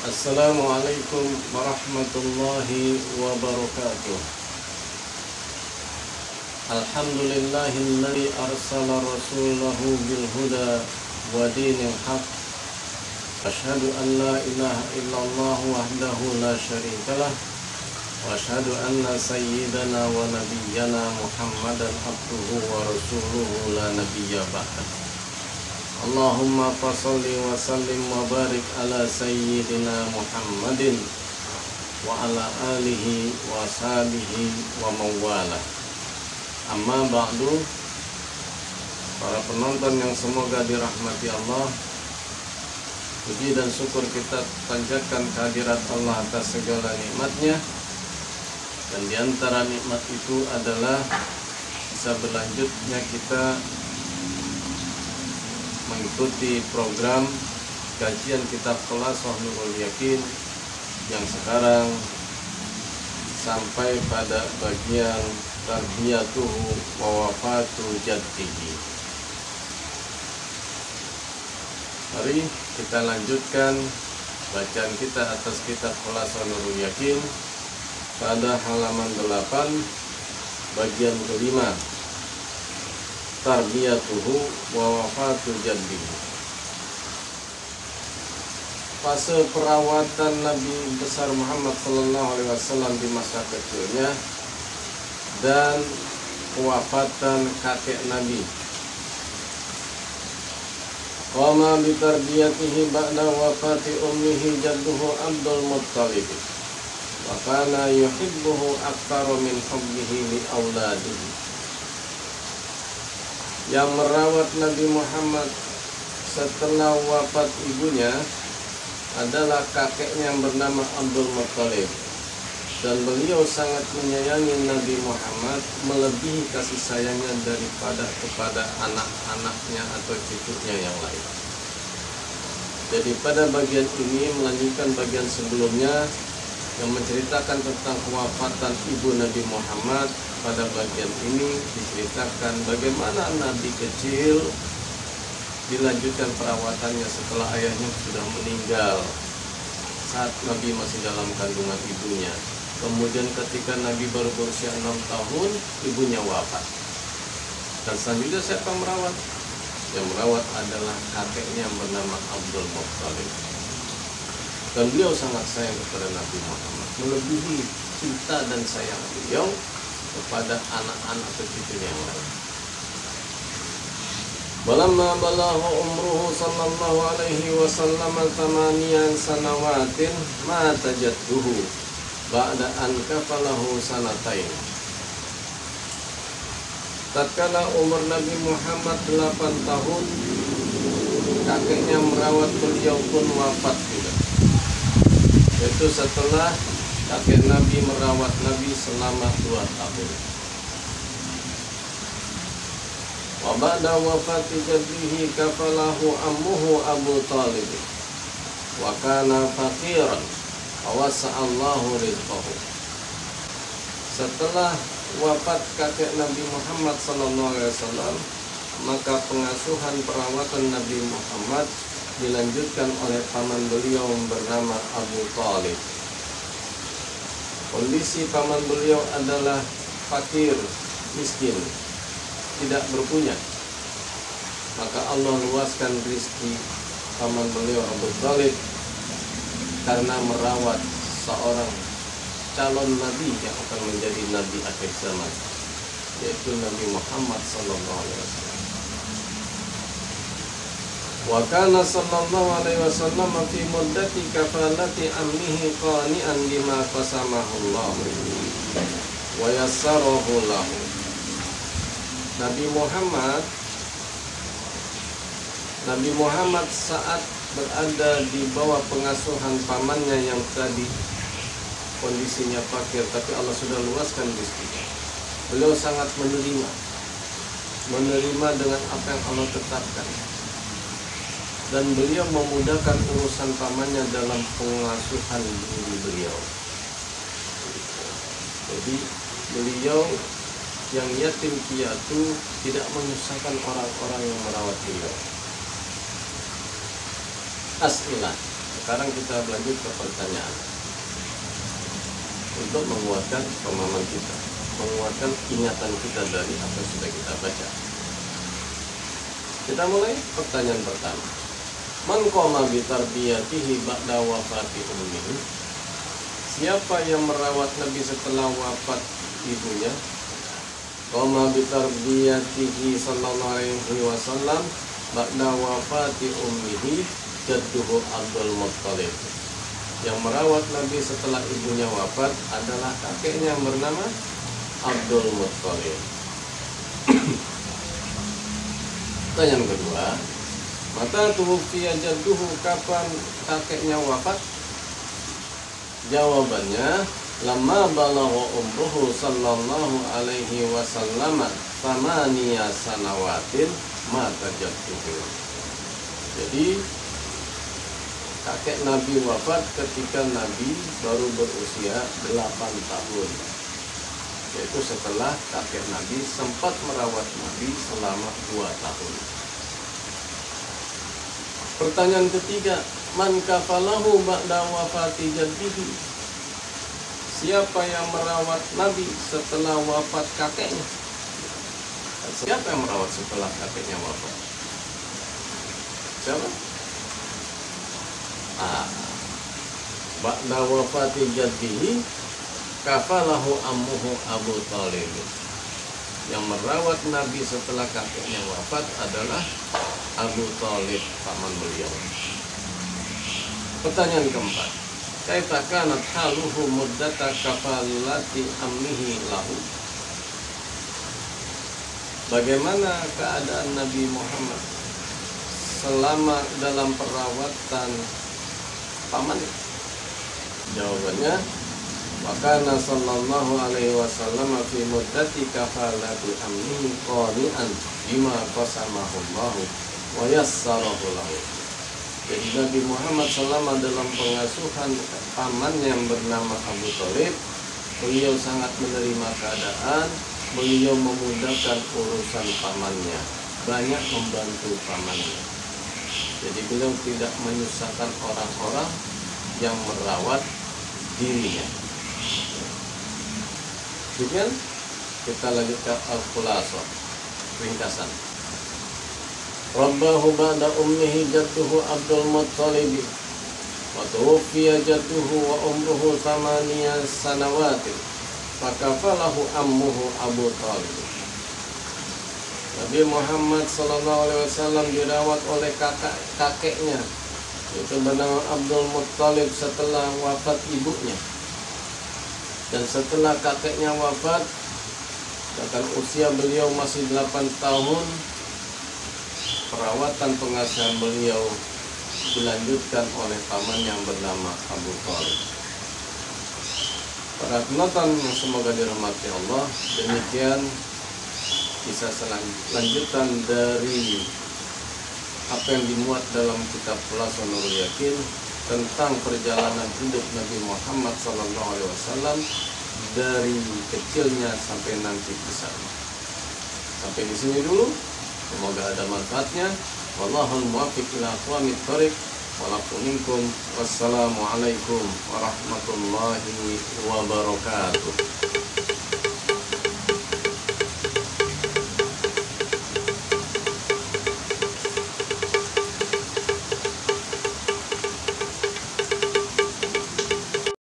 Assalamualaikum warahmatullahi wabarakatuh. Alhamdulillahilladzi arsala rasulahu bil huda wa dinil haq. Asyhadu an la ilaha illallah wahdahu la syarikalah wa asyhadu anna sayyidana wa nabiyyana Muhammadan abduhu wa rasuluhu la nabiyya ba'dah. Allahumma fasholli wa sallim wa barik ala sayyidina Muhammadin wa ala alihi wa sahbihi wa mawala. Amma ba'du. Para penonton yang semoga dirahmati Allah, puji dan syukur kita panjatkan kehadirat Allah atas segala nikmatnya. Dan diantara nikmat itu adalah bisa berlanjutnya kita mengikuti program kajian kitab Khulasah Nurul Yakin yang sekarang sampai pada bagian tarbiyatuhu wa wafatu jaddihi. Mari kita lanjutkan bacaan kita atas kitab Khulasah Nurul Yakin pada halaman 8 bagian kelima, tarbiyatuhu wa wafatu jaddihi. Fase perawatan Nabi besar Muhammad sallallahu alaihi wasallam di masa kecilnya dan kewafatan kakek Nabi. Qama bi tarbiyatihi ba'da wafati ummihi jadduhu Abdul Muttalib. Wa kana yuhibbuhu aktsara min hubbihi li auladihi. Yang merawat Nabi Muhammad setelah wafat ibunya adalah kakeknya yang bernama Abdul Muttalib, dan beliau sangat menyayangi Nabi Muhammad melebihi kasih sayangnya daripada kepada anak-anaknya atau cucunya yang lain. Jadi pada bagian ini melanjutkan bagian sebelumnya yang menceritakan tentang kewafatan ibu Nabi Muhammad. Pada bagian ini diceritakan bagaimana Nabi kecil dilanjutkan perawatannya setelah ayahnya sudah meninggal saat Nabi masih dalam kandungan ibunya. Kemudian ketika Nabi baru berusia 6 tahun, ibunya wafat. Dan selanjutnya siapa yang merawat? Yang merawat adalah kakeknya yang bernama Abdul Muttalib. Dan beliau sangat sayang kepada Nabi Muhammad, melebihi cinta dan sayang beliau kepada anak-anak atau cucunya yang lain. Balamma balagha umruhu sallallahu alaihi wasallam 8 sanawatin mata jadduhu ba'da an kafalahu sanatain. Tatkala umur Nabi Muhammad 8 tahun, kakeknya merawat beliau pun wafat juga. Itu setelah kakek Nabi merawat Nabi selama 2 tahun. Wa ba'da wafati jaddihi kafalahu ammuhu Abu Talib. Wa kana faqiran wa wasa'allahu rizqahu. Setelah wafat kakek Nabi Muhammad sallallahu alaihi wasallam, maka pengasuhan perawatan Nabi Muhammad dilanjutkan oleh paman beliau bernama Abu Talib. Kondisi paman beliau adalah fakir, miskin, tidak berpunya. Maka Allah luaskan rezeki paman beliau Abu Talib karena merawat seorang calon nabi yang akan menjadi nabi akhir zaman, yaitu Nabi Muhammad sallallahu alaihi wasallam. Wa kana sallallahu alaihi wasallam fi muddati kafalati ammihi qani'an bima qasamahu Allah wa yassarahu lahu. Nabi Muhammad saat berada di bawah pengasuhan pamannya yang tadi kondisinya fakir, tapi Allah sudah luaskan rezekinya. Beliau sangat menerima dengan apa yang Allah tetapkan. Dan beliau memudahkan urusan pamannya dalam pengasuhan diri beliau. Jadi beliau yang yatim piatu tidak menyusahkan orang-orang yang merawat beliau. As'ilah. Sekarang kita lanjut ke pertanyaan untuk menguatkan pemahaman kita, menguatkan ingatan kita dari apa yang sudah kita baca. Kita mulai pertanyaan pertama. Man qama bi tarbiyatihi ba'da wafati ummihi? Siapa yang merawat Nabi setelah wafat ibunya? Qama bi tarbiyatihi sallallahu alaihi wasallam ba'da wafati ummihi jadduhu Abdul Muttalib. Yang merawat Nabi setelah ibunya wafat adalah kakeknya yang bernama Abdul Muttalib. Pertanyaan kedua, mata tuwfiya jadduhu, kapan kakeknya wafat? Jawabannya, lamma balagha umruhu sallallahu alaihi wasallam thamaniya sanawatin mata jadduhu. Jadi kakek Nabi wafat ketika Nabi baru berusia 8 tahun, yaitu setelah kakek Nabi sempat merawat Nabi selama 2 tahun. Pertanyaan ketiga, man kafalahu ba'da wafati jaddihi? Siapa yang merawat Nabi setelah wafat kakeknya? Siapa yang merawat setelah kakeknya wafat? Siapa? Ba'da wafati jaddihi kafalahu ammuhu Abu Thalib. Yang merawat Nabi setelah kakeknya wafat adalah Abu Thalib, paman beliau. Pertanyaan keempat, kaifa kanat haluhu muddata kafalati ammihi lahu? Bagaimana keadaan Nabi Muhammad selama dalam perawatan pamannya? Jawabannya, makana sallallahu alaihi wasallam fi muddati kafalati ammihi qani'an bima qasamahullahu wa yassarahu lahu. Jadi Nabi Muhammad selama dalam pengasuhan pamannya yang bernama Abu Thalib, beliau sangat menerima keadaan, beliau memudahkan urusan pamannya, banyak membantu pamannya. Jadi beliau tidak menyusahkan orang-orang yang merawat dirinya. Kemudian kita lanjut ke al-khulasah, ringkasan. Rabbahu ba'da ummihi jadduhu Abdul Muttalib wa tuwfiya jadduhu wa umruhu 8 sanawatin fakafalahu ammuhu Abu Thalib. Nabi Muhammad sallallahu alaihi wasallam dirawat oleh kakeknya, yaitu bernama Abdul Muttalib, setelah wafat ibunya. Dan setelah kakeknya wafat, bahkan usia beliau masih 8 tahun, perawatan pengasuhan beliau dilanjutkan oleh paman yang bernama Abu Thalib. Para penonton yang semoga dirahmati Allah, demikian kisah lanjutan dari apa yang dimuat dalam kitab Khulasatul Nurul Yakin tentang perjalanan hidup Nabi Muhammad SAW dari kecilnya sampai nanti besar. Sampai di sini dulu. Semoga ada manfaatnya. Wallahul muwaffiq ila aqwamit thoriq. Walakum minkum. Wassalamualaikum warahmatullahi wabarakatuh.